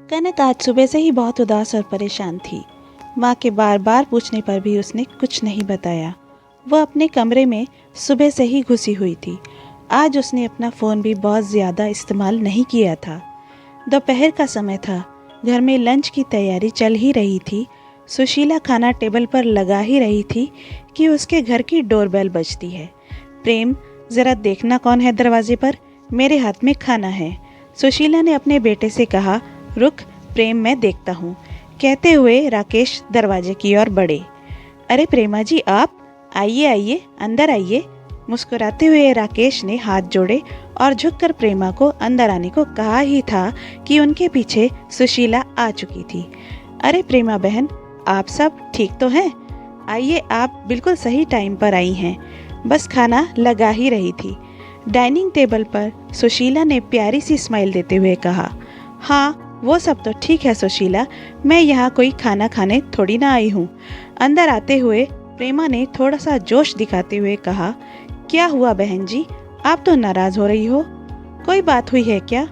कनक आज सुबह से ही बहुत उदास और परेशान थी। माँ के बार बार पूछने पर भी उसने कुछ नहीं बताया। वह अपने कमरे में सुबह से ही घुसी हुई थी। आज उसने अपना फ़ोन भी बहुत ज़्यादा इस्तेमाल नहीं किया था। दोपहर का समय था। घर में लंच की तैयारी चल ही रही थी। सुशीला खाना टेबल पर लगा ही रही थी कि उसके घर की डोरबेल बजती है। प्रेम, ज़रा देखना कौन है दरवाजे पर, मेरे हाथ में खाना है। सुशीला ने अपने बेटे से कहा। रुक प्रेम, मैं देखता हूँ, कहते हुए राकेश दरवाजे की ओर बढ़े। अरे प्रेमा जी, आप आइए आइए, अंदर आइए। मुस्कुराते हुए राकेश ने हाथ जोड़े और झुककर प्रेमा को अंदर आने को कहा ही था कि उनके पीछे सुशीला आ चुकी थी। अरे प्रेमा बहन, आप सब ठीक तो हैं? आइए, आप बिल्कुल सही टाइम पर आई हैं। बस खाना लगा ही रही थी। डाइनिंग टेबल पर सुशीला ने प्यारी सी स्माइल देते हुए कहा। हाँ, वो सब तो ठीक है सुशीला, मैं यहाँ कोई खाना खाने थोड़ी ना आई हूँ। अंदर आते हुए प्रेमा ने थोड़ा सा जोश दिखाते हुए कहा। क्या हुआ बहन जी, आप तो नाराज हो रही हो? कोई बात हुई है क्या?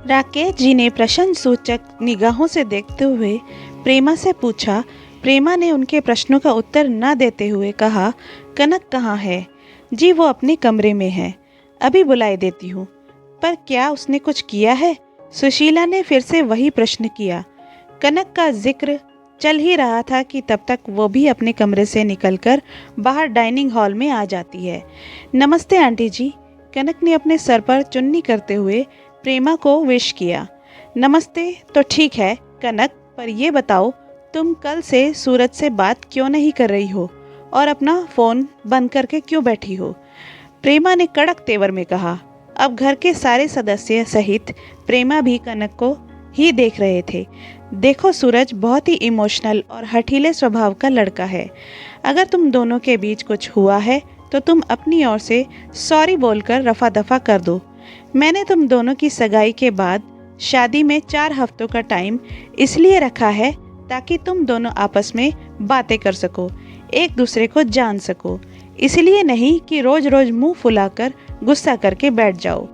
राकेश जी ने प्रश्न सूचक निगाहों से देखते हुए प्रेमा से पूछा। प्रेमा ने उनके प्रश्नों का उत्तर न देते हुए कहा। कनक कहाँ है? जी, वो अपने कमरे में है, अभी बुलाए देती हूँ। पर क्या उसने कुछ किया है? सुशीला ने फिर से वही प्रश्न किया। कनक का जिक्र चल ही रहा था कि तब तक वो भी अपने कमरे से निकलकर बाहर डाइनिंग हॉल में आ जाती है। नमस्ते आंटी जी, कनक ने अपने सर पर चुन्नी करते हुए प्रेमा को विश किया। नमस्ते तो ठीक है कनक, पर ये बताओ, तुम कल से सूरज से बात क्यों नहीं कर रही हो और अपना फ़ोन बंद करके क्यों बैठी हो? प्रेमा ने कड़क तेवर में कहा। अब घर के सारे सदस्य सहित प्रेमा भी कनक को ही देख रहे थे। देखो सूरज बहुत ही इमोशनल और हठीले स्वभाव का लड़का है। अगर तुम दोनों के बीच कुछ हुआ है तो तुम अपनी ओर से सॉरी बोलकर रफा दफा कर दो। मैंने तुम दोनों की सगाई के बाद शादी में 4 हफ्तों का टाइम इसलिए रखा है ताकि तुम दोनों आपस में बातें कर सको, एक दूसरे को जान सको, इसलिए नहीं कि रोज रोज मुंह फुलाकर गुस्सा करके बैठ जाओ।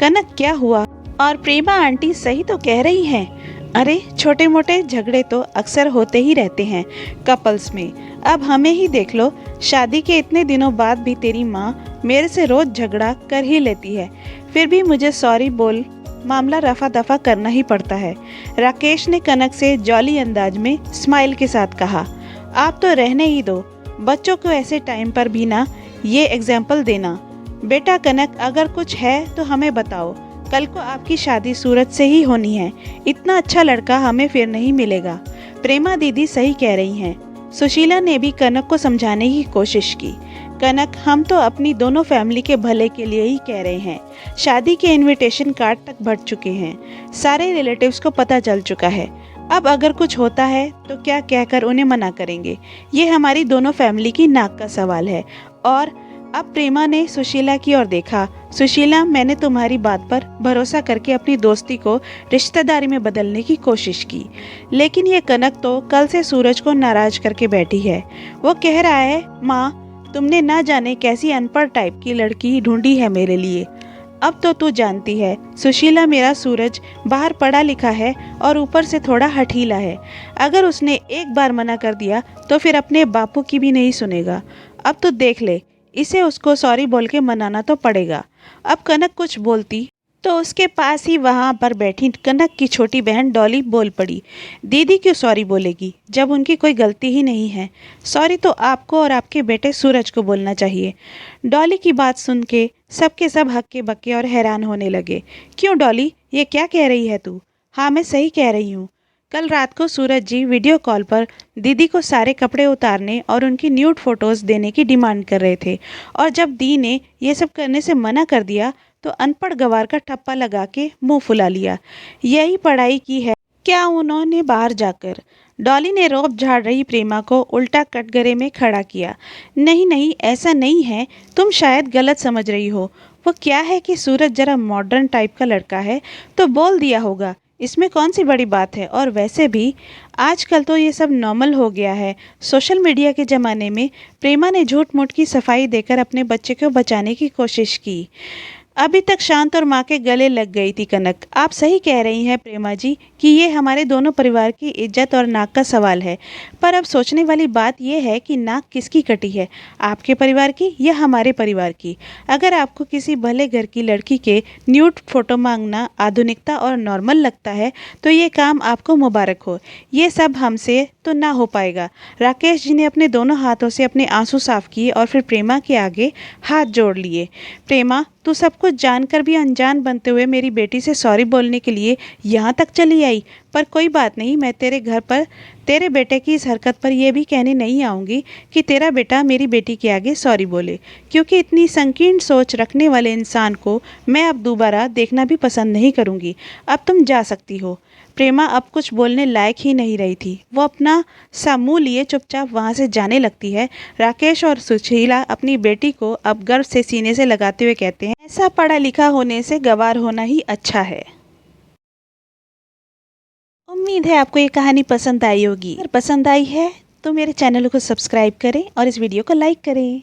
कनक क्या हुआ? और प्रेमा आंटी सही तो कह रही हैं। अरे छोटे मोटे झगड़े तो अक्सर होते ही रहते हैं कपल्स में। अब हमें ही देख लो, शादी के इतने दिनों बाद भी तेरी माँ मेरे से रोज झगड़ा कर ही लेती है, फिर भी मुझे सॉरी बोल मामला रफा दफा करना ही पड़ता है। राकेश ने कनक से जॉली अंदाज में स्माइल के साथ कहा। आप तो रहने ही दो, बच्चों को ऐसे टाइम पर भी ना ये एग्जाम्पल देना। बेटा कनक, अगर कुछ है तो हमें बताओ। कल को आपकी शादी सूरज से ही होनी है, इतना अच्छा लड़का हमें फिर नहीं मिलेगा। प्रेमा दीदी सही कह रही हैं। सुशीला ने भी कनक को समझाने की कोशिश की। कनक, हम तो अपनी दोनों फैमिली के भले के लिए ही कह रहे हैं। शादी के इनविटेशन कार्ड तक बढ़ चुके हैं, सारे रिलेटिव्स को पता चल चुका है। अब अगर कुछ होता है तो क्या कहकर उन्हें मना करेंगे? ये हमारी दोनों फैमिली की नाक का सवाल है। और अब प्रेमा ने सुशीला की ओर देखा। सुशीला, मैंने तुम्हारी बात पर भरोसा करके अपनी दोस्ती को रिश्तेदारी में बदलने की कोशिश की, लेकिन ये कनक तो कल से सूरज को नाराज करके बैठी है। वो कह रहा है, माँ तुमने ना जाने कैसी अनपढ़ टाइप की लड़की ढूंढी है मेरे लिए। अब तो तू जानती है सुशीला, मेरा सूरज बाहर पढ़ा लिखा है और ऊपर से थोड़ा हठीला है। अगर उसने एक बार मना कर दिया तो फिर अपने बापू की भी नहीं सुनेगा। अब तो देख ले, इसे उसको सॉरी बोल के मनाना तो पड़ेगा। अब कनक कुछ बोलती तो उसके पास ही वहाँ पर बैठी कनक की छोटी बहन डॉली बोल पड़ी। दीदी क्यों सॉरी बोलेगी जब उनकी कोई गलती ही नहीं है? सॉरी तो आपको और आपके बेटे सूरज को बोलना चाहिए। डॉली की बात सुन के सबके सब हक्के बक्के और हैरान होने लगे। क्यों डॉली, ये क्या कह रही है तू? हाँ, मैं सही कह रही हूँ। कल रात को सूरज जी वीडियो कॉल पर दीदी को सारे कपड़े उतारने और उनकी न्यूड फोटोज़ देने की डिमांड कर रहे थे, और जब दी ने ये सब करने से मना कर दिया तो अनपढ़ गवार का ठप्पा लगा के मुंह फुला लिया। यही पढ़ाई की है क्या उन्होंने बाहर जाकर? डॉली ने रोब झाड़ रही प्रेमा को उल्टा कटघरे में खड़ा किया। नहीं नहीं, ऐसा नहीं है, तुम शायद गलत समझ रही हो। वो क्या है कि सूरज जरा मॉडर्न टाइप का लड़का है तो बोल दिया होगा, इसमें कौन सी बड़ी बात है। और वैसे भी आजकल तो ये सब नॉर्मल हो गया है। सोशल मीडिया के ज़माने में प्रेमा ने झूठ मूठ की सफाई देकर अपने बच्चे को बचाने की कोशिश की। अभी तक शांत और माँ के गले लग गई थी कनक। आप सही कह रही हैं प्रेमा जी कि ये हमारे दोनों परिवार की इज्जत और नाक का सवाल है। पर अब सोचने वाली बात यह है कि नाक किसकी कटी है, आपके परिवार की या हमारे परिवार की। अगर आपको किसी भले घर की लड़की के न्यूड फोटो मांगना आधुनिकता और नॉर्मल लगता है तो ये काम आपको मुबारक हो। ये सब हमसे तो ना हो पाएगा। राकेश जी ने अपने दोनों हाथों से अपने आंसू साफ किए और फिर प्रेमा के आगे हाथ जोड़ लिए। प्रेमा, तू सब कुछ जानकर भी अनजान बनते हुए मेरी बेटी से सॉरी बोलने के लिए यहाँ तक चली आई। पर कोई बात नहीं, मैं तेरे घर पर तेरे बेटे की इस हरकत पर यह भी कहने नहीं आऊँगी कि तेरा बेटा मेरी बेटी के आगे सॉरी बोले, क्योंकि इतनी संकीर्ण सोच रखने वाले इंसान को मैं अब दोबारा देखना भी पसंद नहीं करूँगी। अब तुम जा सकती हो। प्रेमा अब कुछ बोलने लायक ही नहीं रही थी। वो अपना सा मुँह लिए चुपचाप वहाँ से जाने लगती है। राकेश और सुशीला अपनी बेटी को अब गर्व से सीने से लगाते हुए कहते हैं, ऐसा पढ़ा लिखा होने से गंवार होना ही अच्छा है। उम्मीद है आपको ये कहानी पसंद आई होगी। अगर पसंद आई है तो मेरे चैनल को सब्सक्राइब करें और इस वीडियो को लाइक करें।